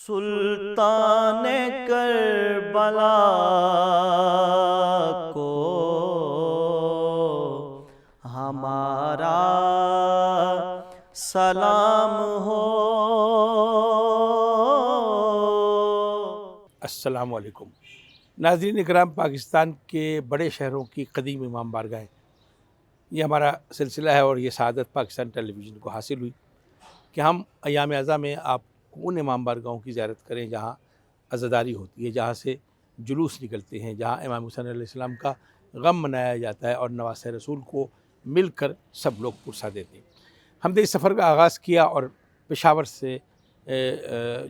سلطان کربلا کو ہمارا سلام ہو۔ السلام علیکم ناظرین اکرام، پاکستان کے بڑے شہروں کی قدیم امام بارگاہیں، یہ ہمارا سلسلہ ہے اور یہ سعادت پاکستان ٹیلی ویژن کو حاصل ہوئی کہ ہم ایام اعزاں میں آپ کو ان امام بارگاہوں کی زیارت کریں جہاں عزاداری ہوتی ہے، جہاں سے جلوس نکلتے ہیں، جہاں امام حسین علیہ السلام کا غم منایا جاتا ہے اور نواسۂ رسول کو مل کر سب لوگ پرسہ دیتے ہیں۔ ہم نے اس سفر کا آغاز کیا اور پشاور سے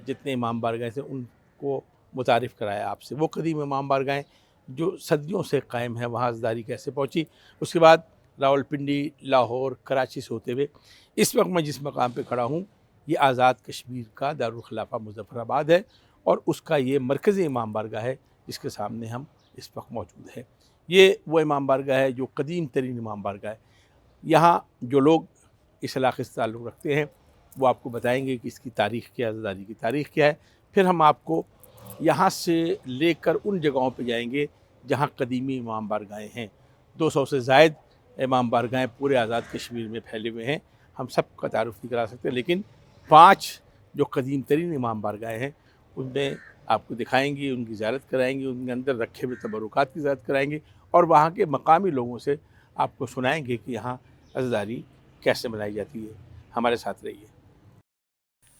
جتنے امام بارگاہیں تھے ان کو متعارف کرایا آپ سے، وہ قدیم امام بارگاہیں جو صدیوں سے قائم ہیں، وہاں عزاداری کیسے پہنچی۔ اس کے بعد راولپنڈی، لاہور، کراچی سے ہوتے ہوئے اس وقت میں جس مقام پہ کھڑا ہوں یہ آزاد کشمیر کا دارالخلافہ مظفر آباد ہے اور اس کا یہ مرکزی امام بارگاہ ہے جس کے سامنے ہم اس وقت موجود ہیں۔ یہ وہ امام بارگاہ ہے جو قدیم ترین امام بارگاہ ہے۔ یہاں جو لوگ اس علاقے سے تعلق رکھتے ہیں وہ آپ کو بتائیں گے کہ اس کی تاریخ کیا ہے، عزاداری کی تاریخ کیا ہے، پھر ہم آپ کو یہاں سے لے کر ان جگہوں پہ جائیں گے جہاں قدیمی امام بارگاہیں ہیں۔ 200 سے زائد امام بارگاہیں پورے آزاد کشمیر میں پھیلے ہوئے ہیں، ہم سب کا تعارف نہیں کرا سکتے، لیکن 5 جو قدیم ترین امام بارگاہیں ہیں ان میں آپ کو دکھائیں گے، ان کی زیارت کرائیں گے، ان کے اندر رکھے ہوئے تبرکات کی زیارت کرائیں گے اور وہاں کے مقامی لوگوں سے آپ کو سنائیں گے کہ یہاں عزاداری کیسے منائی جاتی ہے۔ ہمارے ساتھ رہیے۔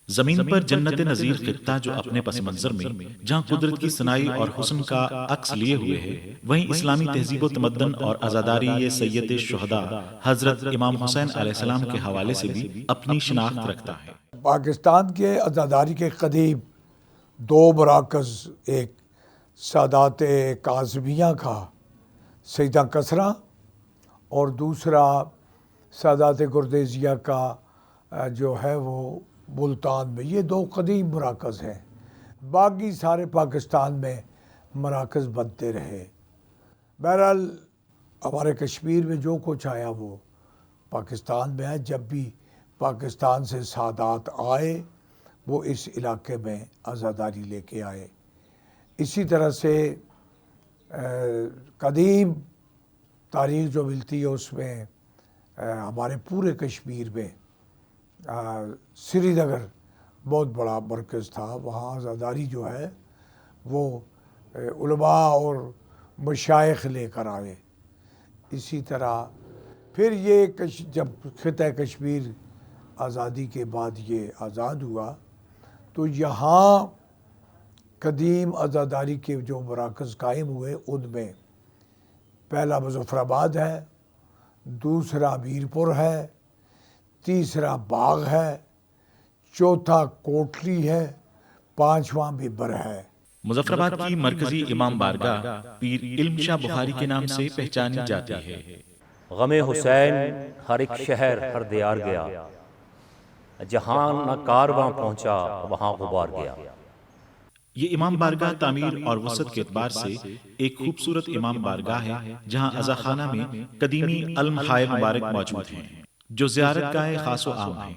زمین پر جنت نظیر خطہ جو اپنے پس منظر میں جہاں قدرت کی صناعی اور حسن کا عکس لیے ہوئے ہے، وہیں اسلامی تہذیب و تمدن اور عزاداری یہ سید الشہداء حضرت امام حسین علیہ السلام کے حوالے سے بھی اپنی شناخت رکھتا ہے۔ پاکستان کے عزاداری کے قدیم 2 مراکز، ایک سادات کاظمیہ کا سیدہ کسریٰ اور دوسرا سادات گردیزیہ کا جو ہے وہ ملتان میں، یہ 2 قدیم مراکز ہیں۔ باقی سارے پاکستان میں مراکز بنتے رہے۔ بہرحال ہمارے کشمیر میں جو کچھ آیا وہ پاکستان میں ہے۔ جب بھی پاکستان سے سادات آئے وہ اس علاقے میں عزاداری لے کے آئے۔ اسی طرح سے قدیم تاریخ جو ملتی ہے اس میں ہمارے پورے کشمیر میں سری نگر بہت بڑا مرکز تھا، وہاں عزاداری جو ہے وہ علماء اور مشائخ لے کر آئے۔ اسی طرح پھر یہ جب خطہ کشمیر آزادی کے بعد یہ آزاد ہوا تو یہاں قدیم عزاداری کے جو مراکز قائم ہوئے ان میں پہلا مظفر آباد ہے، دوسرا میرپور ہے، تیسرا باغ ہے، چوتھا کوٹلی ہے، 5واں ببر ہے۔ مظفر آباد کی مرکزی امام بارگاہ پیر علم شاہ بخاری کے نام سے پہچانی جاتی ہے۔ غم حسین ہر ایک شہر ہر دیار گیا، جہاں نہ کارواں پہنچا وہاں غبار گیا۔ یہ امام بارگاہ تعمیر اور وسعت کے اعتبار سے ایک خوبصورت امام بارگاہ ہے جہاں عزاخانہ میں قدیمی المحائے مبارک موجود ہیں جو زیارت گاہ خاص و عام ہیں۔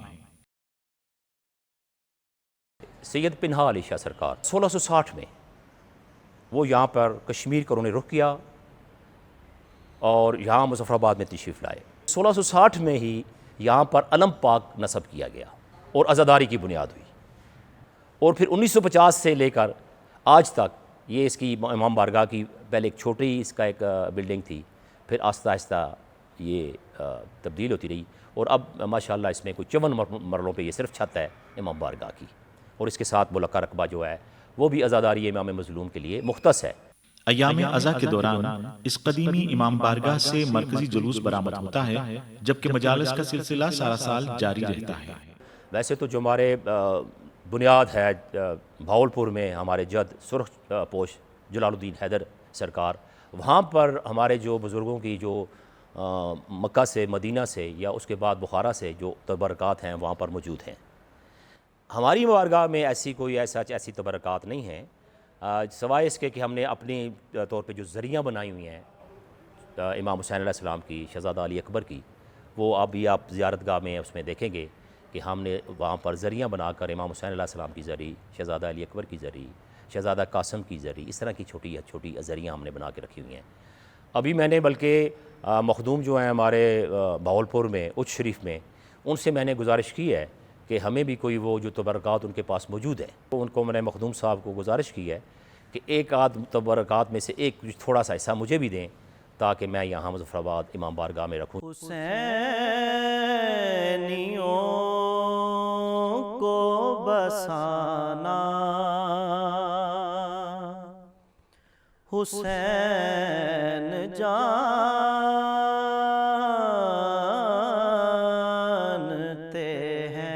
سید پنہا علی شاہ سرکار 1660 میں وہ یہاں پر کشمیر کا انہوں نے رخ کیا اور یہاں مظفر آباد میں تشریف لائے۔ 1660 میں ہی یہاں پر علم پاک نصب کیا گیا اور عزاداری کی بنیاد ہوئی، اور پھر 1950 سے لے کر آج تک یہ اس کی امام بارگاہ کی پہلے ایک چھوٹی اس کا ایک بلڈنگ تھی، پھر آہستہ آہستہ یہ تبدیل ہوتی رہی اور اب ماشاءاللہ اس میں کوئی 54 مرلوں پہ یہ صرف چھت ہے امام بارگاہ کی، اور اس کے ساتھ ملکہ رقبہ جو ہے وہ بھی عزاداری امام مظلوم کے لیے مختص ہے۔ ایام عزا کے دوران اس قدیمی امام بارگاہ سے مرکزی جلوس برآمد ہوتا ہے، جبکہ مجالس کا سلسلہ سارا سال جاری رہتا ہے۔ ویسے تو جو ہمارے بنیاد ہے بھاولپور میں ہمارے جد سرخ پوش جلال الدین حیدر سرکار، وہاں پر ہمارے جو بزرگوں کی جو مکہ سے مدینہ سے یا اس کے بعد بخارا سے جو تبرکات ہیں وہاں پر موجود ہیں۔ ہماری بارگاہ میں ایسی تبرکات نہیں ہیں، سوائے اس کے کہ ہم نے اپنی طور پہ جو ذریعہ بنائی ہوئی ہیں امام حسین علیہ السلام کی، شہزادہ علی اکبر کی، وہ ابھی آپ زیارت گاہ میں اس میں دیکھیں گے کہ ہم نے وہاں پر ذریعہ بنا کر امام حسین علیہ السلام کی زری، شہزادہ علی اکبر کی زری، شہزادہ قاسم کی زری، اس طرح کی چھوٹی زریاں ہم نے بنا کے رکھی ہوئی ہیں۔ ابھی میں نے بلکہ مخدوم جو ہیں ہمارے بہاولپور میں اچ شریف میں، ان سے میں نے گزارش کی ہے کہ ہمیں بھی کوئی وہ جو تبرکات ان کے پاس موجود ہیں، تو ان کو میں نے مخدوم صاحب کو گزارش کی ہے کہ ایک آدھ تبرکات میں سے ایک تھوڑا سا حصہ مجھے بھی دیں تاکہ میں یہاں مظفر آباد امام بارگاہ میں رکھوں۔ حسینیوں کو بسانا، حسین جانتے ہیں،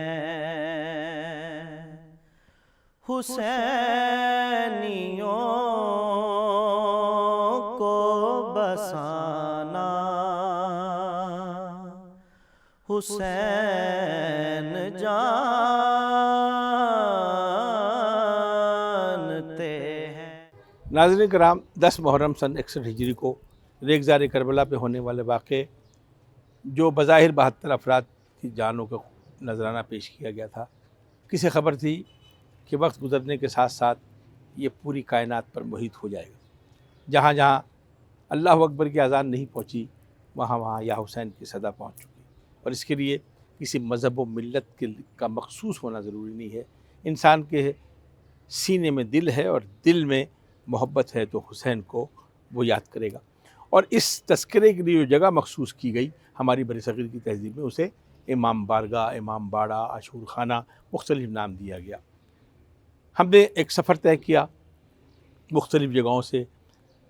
حسینیوں کو بسانا، حسین جانتے ہیں۔ ناظرین کرام، 10 محرم سن 61 ہجری کو ریگزار کربلا پہ ہونے والے واقعے جو بظاہر 72 افراد کی جانوں کو نذرانہ پیش کیا گیا تھا، کسے خبر تھی کہ وقت گزرنے کے ساتھ ساتھ یہ پوری کائنات پر محیط ہو جائے گا۔ جہاں جہاں اللہ اکبر کی اذان نہیں پہنچی، وہاں وہاں یا حسین کی صدا پہنچ چکی، اور اس کے لیے کسی مذہب و ملت کا مخصوص ہونا ضروری نہیں ہے۔ انسان کے سینے میں دل ہے اور دل میں محبت ہے تو حسین کو وہ یاد کرے گا، اور اس تذکرے کے لیے جو جگہ مخصوص کی گئی ہماری برصغیر کی تہذیب میں، اسے امام بارگاہ، امام باڑہ، عاشور خانہ، مختلف نام دیا گیا۔ ہم نے ایک سفر طے کیا مختلف جگہوں سے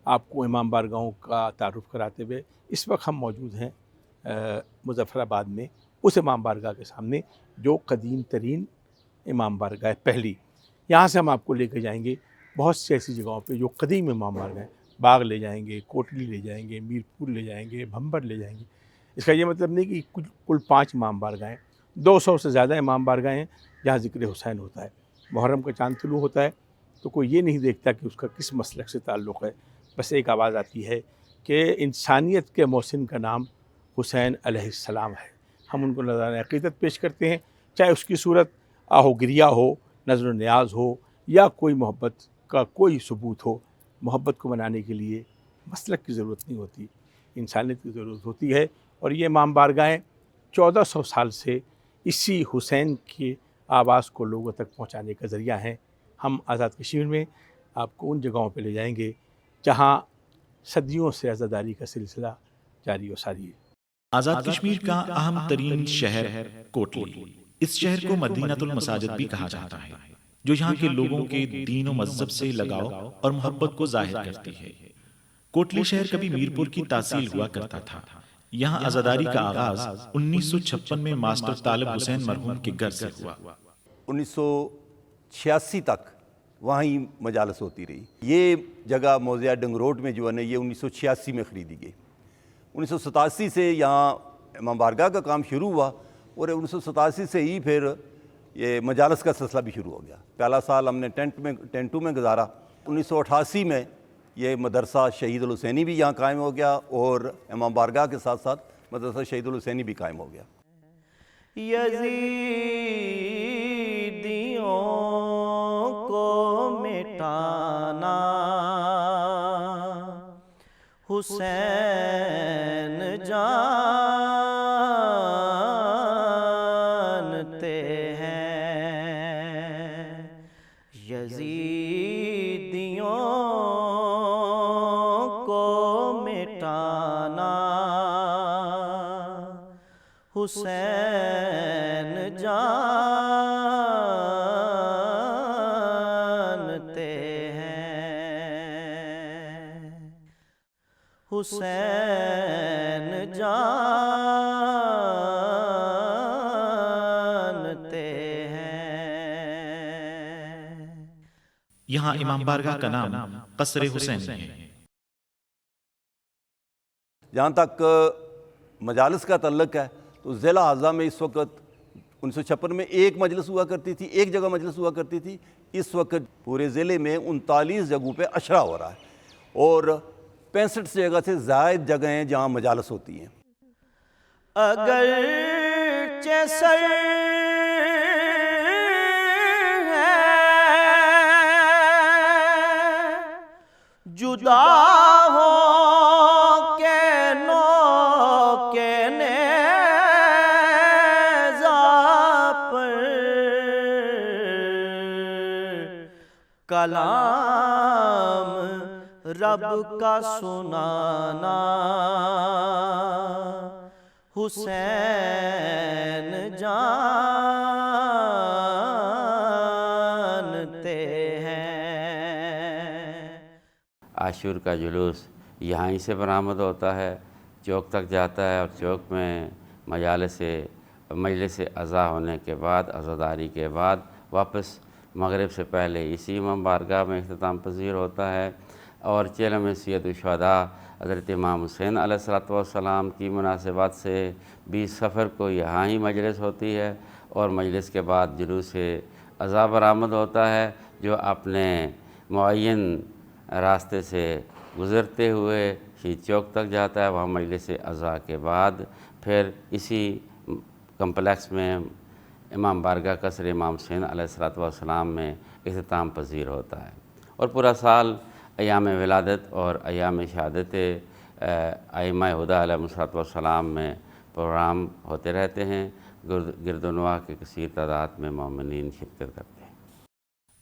آپ کو امام بارگاہوں کا تعارف کراتے ہوئے۔ اس وقت ہم موجود ہیں مظفر آباد میں، اس امام بارگاہ کے سامنے جو قدیم ترین امام بارگاہ پہلی۔ یہاں سے ہم آپ کو لے کے جائیں گے بہت سی ایسی جگہوں پہ جو قدیم امام بارگاہ ہیں۔ باغ لے جائیں گے، کوٹلی لے جائیں گے، میر پور لے جائیں گے، بھمبر لے جائیں گے۔ اس کا یہ مطلب نہیں کہ کل 5 امام بارگاہ ہیں، 200 سے زیادہ امام بارگاہ ہیں جہاں ذکر حسین ہوتا ہے۔ محرم کا چاند طلوع ہوتا ہے تو کوئی یہ نہیں دیکھتا کہ اس کا کس مسلک سے تعلق ہے، بس ایک آواز آتی ہے کہ انسانیت کے محسن کا نام حسین علیہ السلام ہے۔ ہم ان کو نذرانہ عقیدت پیش کرتے ہیں، چاہے اس کی صورت آہ و گریہ ہو، نظر و نیاز ہو، یا کوئی محبت کا کوئی ثبوت ہو۔ محبت کو منانے کے لیے مسلک کی ضرورت نہیں ہوتی، انسانیت کی ضرورت ہوتی ہے، اور یہ امام بارگاہیں 1400 سال سے اسی حسین کی آواز کو لوگوں تک پہنچانے کا ذریعہ ہیں۔ ہم آزاد کشمیر میں آپ کو ان جگہوں پہ لے جائیں گے جہاں صدیوں سے عزاداری کا سلسلہ جاری و ساری ہے۔ آزاد کشمیر کا اہم ترین شہر کوٹلی، اس شہر کو مدینہ المساجد بھی کہا جاتا ہے، جو یہاں کے لوگوں کے دین و مذہب سے لگاؤ اور محبت کو ظاہر کرتی ہے۔ کوٹلی شہر کبھی میرپور کی تحصیل ہوا کرتا تھا۔ یہاں عزاداری کا آغاز 1956 میں ماسٹر طالب حسین مرحوم کے گھر سے ہوا۔ 1986 تک وہاں ہی مجالس ہوتی رہی۔ یہ جگہ موضع ڈنگ روڈ میں جو ہے نا، یہ 1986 میں خریدی گئی۔ 1987 سے یہاں امام بارگاہ کا کام شروع ہوا، اور 1987 سے ہی پھر یہ مجالس کا سلسلہ بھی شروع ہو گیا۔ پہلا سال ہم نے ٹینٹو میں گزارا۔ 1988 میں یہ مدرسہ شہید الحسینی بھی یہاں قائم ہو گیا، اور امام بارگاہ کے ساتھ ساتھ مدرسہ شہید الحسینی بھی قائم ہو گیا۔ یزیدیوں کو مٹانا، حسین جانتے ہیں، یزیدیوں کو مٹانا، حسین جانتے ہیں، حسین جانتے ہیں۔ یہاں امام بارگاہ کا نام قصر حسین ہے۔ جہاں تک مجالس کا تعلق ہے تو ضلع اعضاء میں اس وقت 1956 میں ایک مجلس ہوا کرتی تھی، ایک جگہ مجلس ہوا کرتی تھی۔ اس وقت پورے ضلع میں 39 جگہوں پہ اشرا ہو رہا ہے، اور 65 جگہ سے زائد جگہ ہیں جہاں مجالس ہوتی ہیں۔ اگرچہ سر جدا ہو کے نو کے نیزہ پر کلام رب کا سنانا حسین جانتے ہیں۔ عاشور کا جلوس یہاں ہی سے برآمد ہوتا ہے، چوک تک جاتا ہے، اور چوک میں مجلس عزا ہونے کے بعد، عزاداری کے بعد واپس مغرب سے پہلے اسی امام بارگاہ میں اختتام پذیر ہوتا ہے، اور چیلم سید الشہداء حضرت امام حسین علیہ السلام کی مناسبت سے 20 صفر کو یہاں ہی مجلس ہوتی ہے، اور مجلس کے بعد جلوس عزا برآمد ہوتا ہے، جو اپنے معین راستے سے گزرتے ہوئے شہید چوک تک جاتا ہے۔ وہاں مجلس عزا کے بعد پھر اسی کمپلیکس میں امام بارگاہ قصر امام حسین علیہ السلام میں اختتام پذیر ہوتا ہے، اور پورا سال ایام ولادت اور ایام شہادت ائمہ ہدیٰ علیہ السلام میں پروگرام ہوتے رہتے ہیں۔ گرد و نواح کے کثیر تعداد میں مومنین شرکت کرتے ہیں۔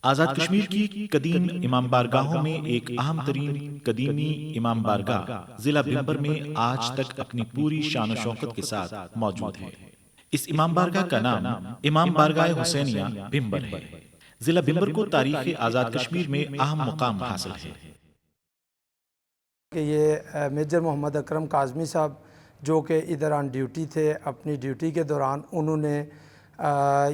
آزاد کشمیر کی قدیم امام بارگاہوں میں ایک اہم ترین قدیمی امام بارگاہ ضلع بھمبر میں آج تک اپنی پوری شان و شوکت کے ساتھ موجود ہے۔ اس امام بارگاہ کا نام امام بارگاہ حسینیہ بھمبر ہے۔ ضلع بھمبر کو تاریخ آزاد کشمیر میں اہم مقام حاصل ہے۔ کہ یہ میجر محمد اکرم کاظمی صاحب جو کہ ادھر آن ڈیوٹی تھے، اپنی ڈیوٹی کے دوران انہوں نے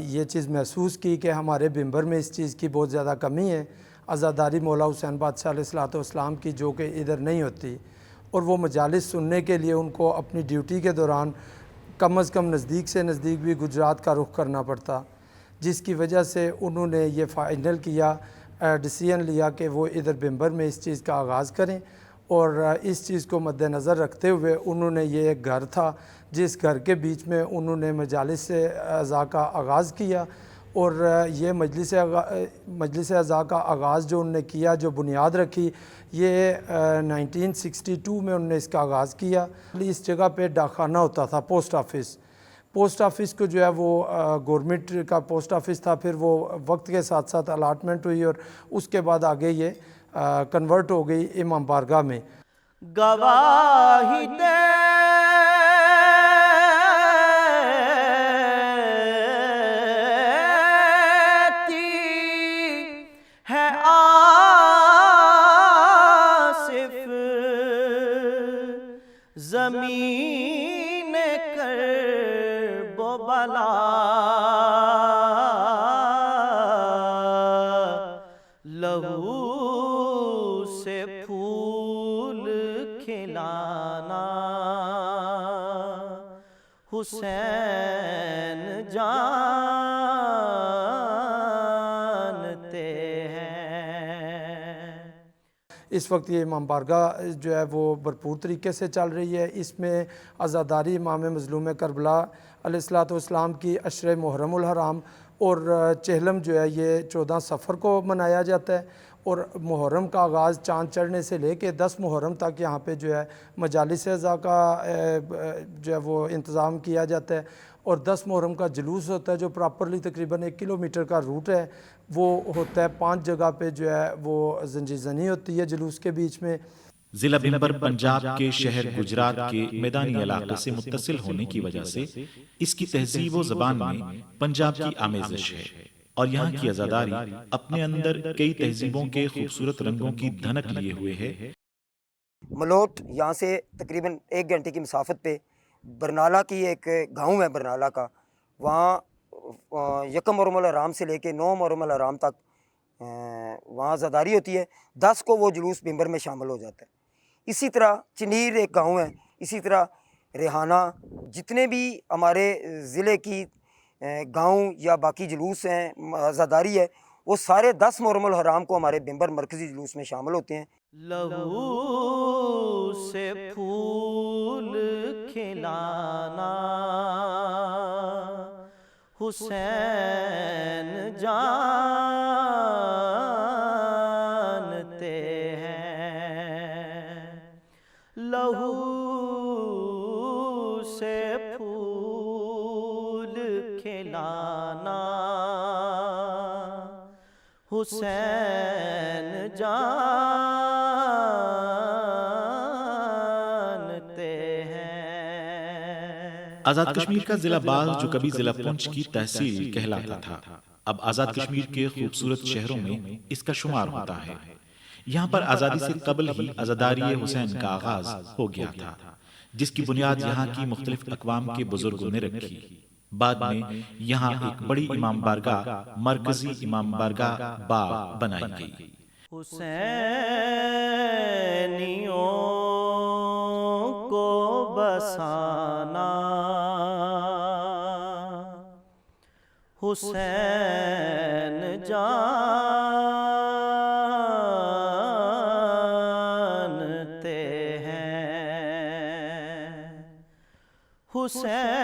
یہ چیز محسوس کی کہ ہمارے بھمبر میں اس چیز کی بہت زیادہ کمی ہے، عزاداری مولا حسین بادشاہ علیہ السلام کی، جو کہ ادھر نہیں ہوتی، اور وہ مجالس سننے کے لیے ان کو اپنی ڈیوٹی کے دوران کم از کم نزدیک سے نزدیک بھی گجرات کا رخ کرنا پڑتا، جس کی وجہ سے انہوں نے یہ فائنل کیا، ڈیسیژن لیا کہ وہ ادھر بھمبر میں اس چیز کا آغاز کریں، اور اس چیز کو مد نظر رکھتے ہوئے انہوں نے یہ ایک گھر تھا جس گھر کے بیچ میں انہوں نے مجالس عزا کا آغاز کیا، اور یہ مجلس عزا کا آغاز جو انہوں نے کیا، جو بنیاد رکھی، یہ 1962 میں انہوں نے اس کا آغاز کیا۔ اس جگہ پہ ڈاکخانہ ہوتا تھا، پوسٹ آفس کو جو ہے وہ گورنمنٹ کا پوسٹ آفس تھا، پھر وہ وقت کے ساتھ ساتھ الاٹمنٹ ہوئی، اور اس کے بعد آگے یہ کنورٹ ہو گئی امام بارگاہ میں۔ گواہی دیتی ہے آصف زمین کرب و بلا، لہو سے پھول کھلانا حسین جانتے ہیں۔ اس وقت یہ امام بارگاہ جو ہے وہ بھرپور طریقے سے چل رہی ہے۔ اس میں عزاداری امام مظلوم کربلا علیہ السلام کی عشر محرم الحرام اور چہلم جو ہے یہ 14 صفر کو منایا جاتا ہے، اور محرم کا آغاز چاند چڑھنے سے لے کے 10 محرم تک یہاں پہ جو ہے مجالس عزا کا جو ہے وہ انتظام کیا جاتا ہے، اور 10 محرم کا جلوس ہوتا ہے جو پراپرلی تقریباً 1 کلومیٹر کا روٹ ہے، وہ ہوتا ہے 5 جگہ پہ جو ہے وہ زنجیر زنی ہوتی ہے جلوس کے بیچ میں۔ ضلع بھمبر پنجاب کے شہر گجرات کے میدانی علاقے سے متصل ہونے کی وجہ سے اس کی تہذیب و زبان میں پنجاب کی آمیزش ہے، اور یہاں کی عزاداری اپنے اندر کئی تہذیبوں کے خوبصورت رنگوں کی دھنک لیے ہوئے ہے۔ ملوٹ یہاں سے تقریباً 1 گھنٹے کی مسافت پہ برنالہ کی ایک گاؤں ہے، برنالہ کا، وہاں 1 محرم الحرام سے لے کے 9 محرم الحرام تک وہاں عزاداری ہوتی ہے۔ 10 کو وہ جلوس بھمبر میں شامل ہو جاتا ہے۔ اسی طرح چنیر ایک گاؤں ہے، اسی طرح ریحانہ، جتنے بھی ہمارے ضلع کی گاؤں یا باقی جلوس ہیں، عزاداری ہے، وہ سارے 10 محرم الحرام کو ہمارے بھمبر مرکزی جلوس میں شامل ہوتے ہیں۔ لہو سے پھول کھلانا حسین جانتے ہیں۔ حسین جانتے ہیں۔ آزاد کشمیر کا ضلع بعض جو کبھی ضلع پونچھ کی تحصیل کہلاتا تھا، اب آزاد کشمیر کے خوبصورت شہروں میں اس کا شمار ہوتا ہے۔ یہاں پر آزادی سے قبل ہی عزاداری حسین کا آغاز ہو گیا تھا، جس کی بنیاد یہاں کی مختلف اقوام کے بزرگوں نے رکھی۔ بعد میں یہاں ایک بڑی امام بارگاہ، مرکزی امام بارگاہ باغ بنائی گئی۔ حسینیوں کو بسانا، حسین جانتے ہیں۔ حسینیوں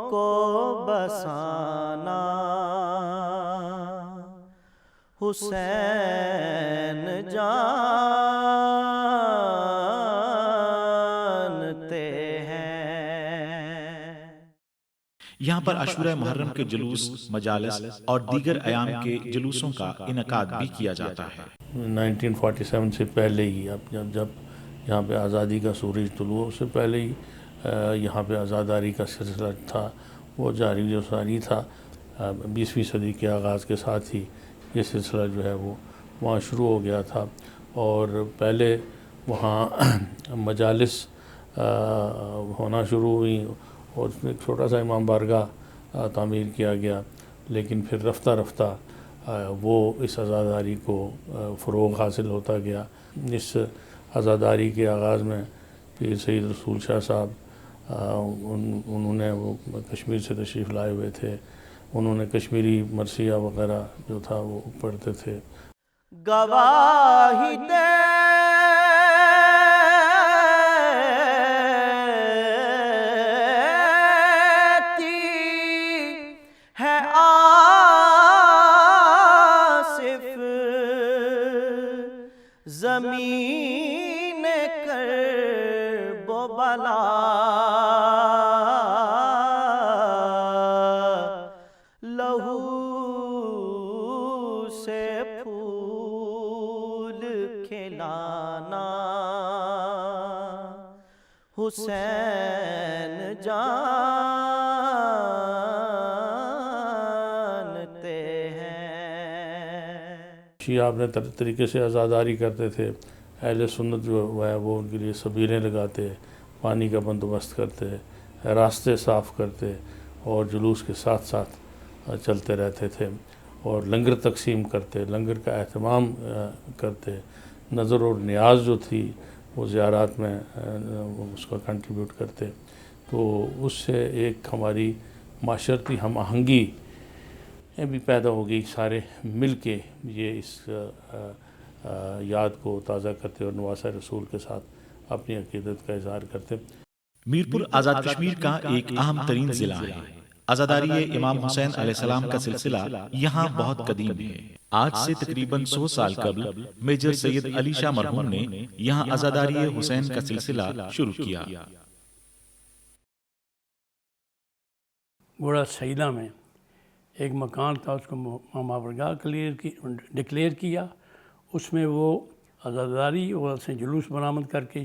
کو بسانا، حسین جانتے ہیں۔ یہاں پر عاشورہ محرم کے جلوس، مجالس اور دیگر ایام کے جلوسوں کا انعقاد بھی کیا جاتا ہے۔ 1947 سے پہلے ہی جب یہاں پہ آزادی کا سورج طلوع سے پہلے ہی یہاں پہ عزاداری کا سلسلہ تھا، وہ جاری و ساری تھا۔ 20ویں صدی کے آغاز کے ساتھ ہی یہ سلسلہ جو ہے وہ وہاں شروع ہو گیا تھا، اور پہلے وہاں مجالس ہونا شروع ہوئی اور اس میں ایک چھوٹا سا امام بارگاہ تعمیر کیا گیا، لیکن پھر رفتہ رفتہ وہ اس عزاداری کو فروغ حاصل ہوتا گیا۔ اس عزاداری کے آغاز میں پیر سید رسول شاہ صاحب انہوں نے وہ کشمیر سے تشریف لائے ہوئے تھے، انہوں نے کشمیری مرثیہ وغیرہ جو تھا وہ پڑھتے تھے۔ گواہی دیتی ہے آصف زمین کرب و بلا، لہو سے پھول کھلانا، حسین جانتے ہیں۔ شیعہ اپنے طریقے سے عزاداری کرتے تھے، اہل سنت جو ہے وہ ان کے لیے سبیلیں لگاتے، پانی کا بندوبست کرتے، راستے صاف کرتے اور جلوس کے ساتھ ساتھ چلتے رہتے تھے، اور لنگر تقسیم کرتے، لنگر کا اہتمام کرتے، نظر اور نیاز جو تھی وہ زیارات میں اس کا کنٹریبیوٹ کرتے۔ تو اس سے ایک ہماری معاشرتی ہم آہنگی بھی پیدا ہو گئی، سارے مل کے یہ اس یاد کو تازہ کرتے اور نواسہ رسول کے ساتھ اپنی عقیدت کا اظہار کرتے۔ میرپور آزاد کشمیر کا ایک اہم ترین ضلع ہے۔ عزاداری امام حسین علیہ السلام کا سلسلہ یہاں بہت قدیم ہے۔ آج سے تقریباً 100 سال قبل میجر سید علی شاہ مرحوم نے یہاں عزاداری حسین کا سلسلہ شروع کیا۔ گوڑا سیدہ میں ایک مکان تھا، اس کو امام بارگاہ ڈکلیئر کیا، اس میں وہ عزاداری اور سے جلوس برآمد کر کے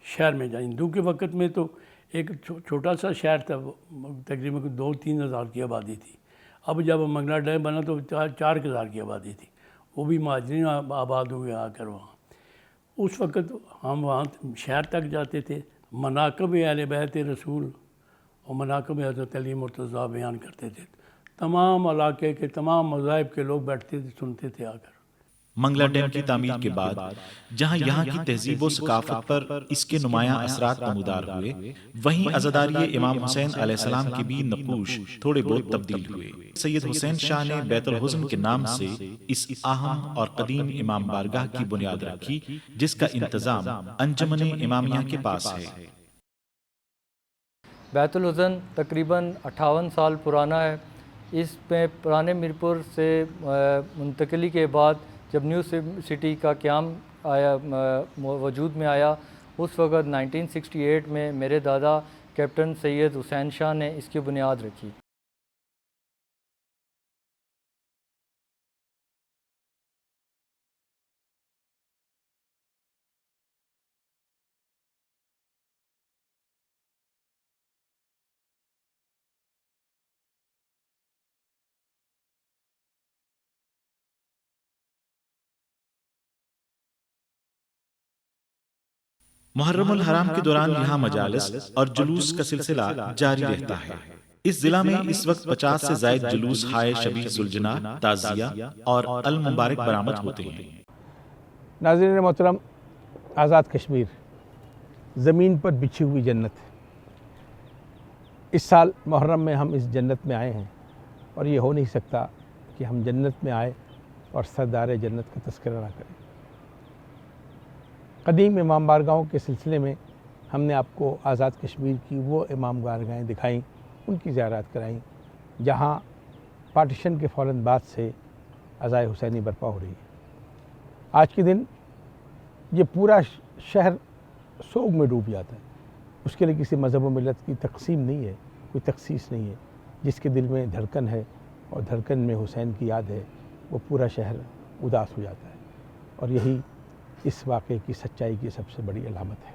شہر میں جائیں۔ ہندو کے وقت میں تو ایک چھوٹا سا شہر تھا، تقریباً 2-3 ہزار کی آبادی تھی۔ اب جب منگلا ڈیم بنا تو 4,000 کی آبادی تھی، وہ بھی مہاجرین آباد ہوئے آ کر وہاں۔ اس وقت ہم وہاں شہر تک جاتے تھے، مناقب اہل بیت رسول اور مناقب حضرت علی مرتضیٰ بیان کرتے تھے۔ تمام علاقے کے تمام مذاہب کے لوگ بیٹھتے تھے، سنتے تھے آ کر۔ منگلا ڈیم کی تعمیر کے بعد جہاں یہاں کی تہذیب و ثقافت پر اس کے نمایاں اثرات نمودار ہوئے، وہیں عزاداری امام حسین علیہ السلام کے بھی نقوش تھوڑے بہت تبدیل ہوئے۔ سید حسین شاہ نے بیت الحزن کے نام سے اس اہم اور قدیم امام بارگاہ کی بنیاد رکھی، جس کا انتظام انجمن امامیہ کے پاس ہے۔ بیت الحزن تقریباً 58 سال پرانا ہے۔ اس میں پرانے میرپور سے منتقلی کے بعد جب نیو سٹی کا قیام وجود میں آیا، اس وقت 1968 میں میرے دادا کیپٹن سید حسین شاہ نے اس کی بنیاد رکھی۔ محرم الحرام کے دوران یہاں مجالس اور جلوس کا سلسلہ جاری رہتا ہے۔ اس ضلع میں اس وقت 50 سے زائد جلوس ہائے شبیہ ذوالجناح، تعزیہ اور المبارک برآمد ہوتے ہیں۔ ناظرین محترم، آزاد کشمیر زمین پر بچھی ہوئی جنت ہے۔ اس سال محرم میں ہم اس جنت میں آئے ہیں، اور یہ ہو نہیں سکتا کہ ہم جنت میں آئے اور سردار جنت کا تذکرہ نہ کریں۔ قدیم امام بارگاہوں کے سلسلے میں ہم نے آپ کو آزاد کشمیر کی وہ امام بارگاہیں دکھائیں، ان کی زیارات کرائیں جہاں پارٹیشن کے فوراً بعد سے عزائے حسینی برپا ہو رہی ہے۔ آج کے دن یہ پورا شہر سوگ میں ڈوب جاتا ہے۔ اس کے لیے کسی مذہب و ملت کی تقسیم نہیں ہے، کوئی تخصیص نہیں ہے۔ جس کے دل میں دھڑکن ہے اور دھڑکن میں حسین کی یاد ہے، وہ پورا شہر اداس ہو جاتا ہے، اور یہی اس واقعے کی سچائی کی سب سے بڑی علامت ہے۔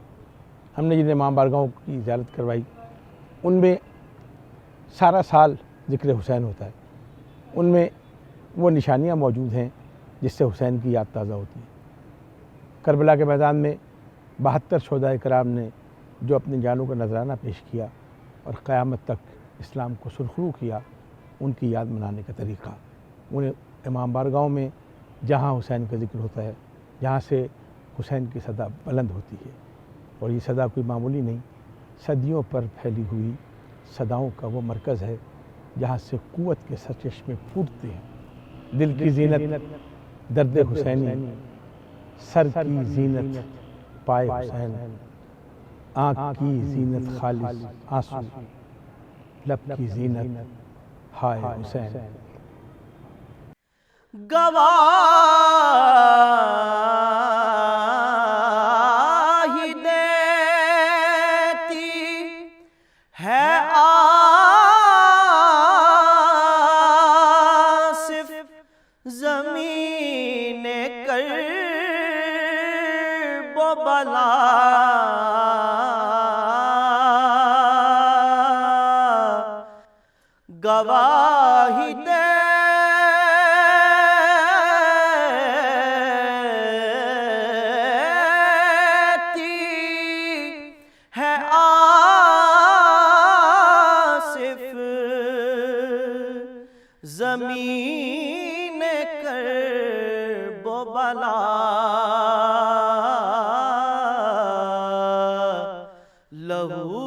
ہم نے جن امام بارگاہوں کی زیارت کروائی، ان میں سارا سال ذکر حسین ہوتا ہے۔ ان میں وہ نشانیاں موجود ہیں جس سے حسین کی یاد تازہ ہوتی ہے۔ کربلا کے میدان میں 72 شہدائے کرام نے جو اپنی جانوں کا نذرانہ پیش کیا اور قیامت تک اسلام کو سرخرو کیا، ان کی یاد منانے کا طریقہ، ان امام بارگاہوں میں جہاں حسین کا ذکر ہوتا ہے، جہاں سے حسین کی صدا بلند ہوتی ہے، اور یہ صدا کوئی معمولی نہیں، صدیوں پر پھیلی ہوئی صداؤں کا وہ مرکز ہے جہاں سے قوت کے سرچشمے پھوٹتے ہیں۔ دل کی زینت درد حسینی، سر کی زینت پائے حسین، آنکھ کی زینت خالص آنسو، لب کی زینت ہائے حسین۔ گواہی دیتی ہے آصف زمین کرب و بلا، گواہی دیتی ہے آصف زمین کرب و بلا، لہو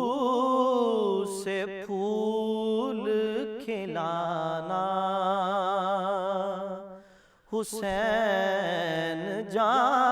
سے پھول کھلانا حسین جان